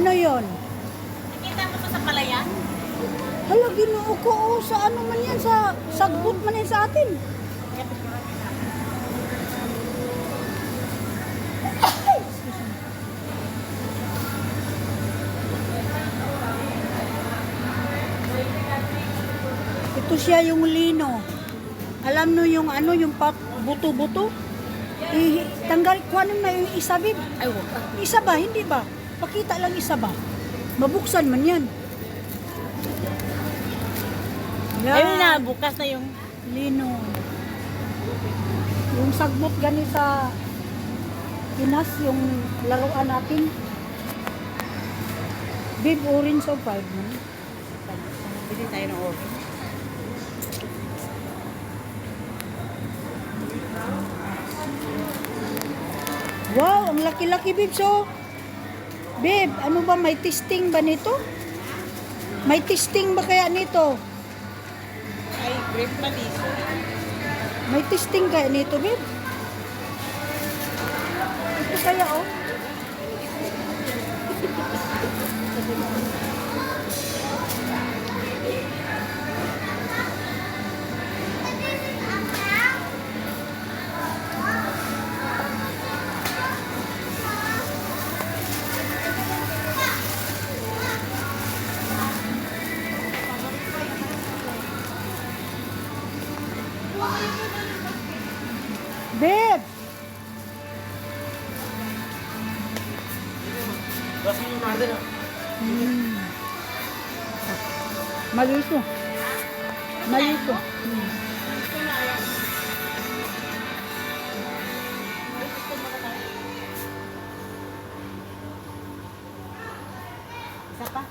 Ano yon? Nakita mo to sa palayan? Hala, ginoo ko, oh, sa ano man yan, sa sagbot man yan sa atin. Ito siya yung lino. Alam mo yung ano, yung buto-buto? Tanggal, kuhanin na yung isa, babe. Ay, wag ka. Isa ba? Hindi ba? Pakita lang isa ba? Mabuksan man yan. Ayun na, bukas na yung... Lino. Yung sagbot gani sa Pinas, yung laruan natin. Babe, orange o 5 man. Bili tayo ng oven. Wow, ang laki-laki, babe. So, babe, ano ba, may testing ba nito? May testing ba kaya nito? Ay, grape malis. May testing kaya nito, babe? Ito kaya, oh. Babe! Malito. Malito. Isa pa?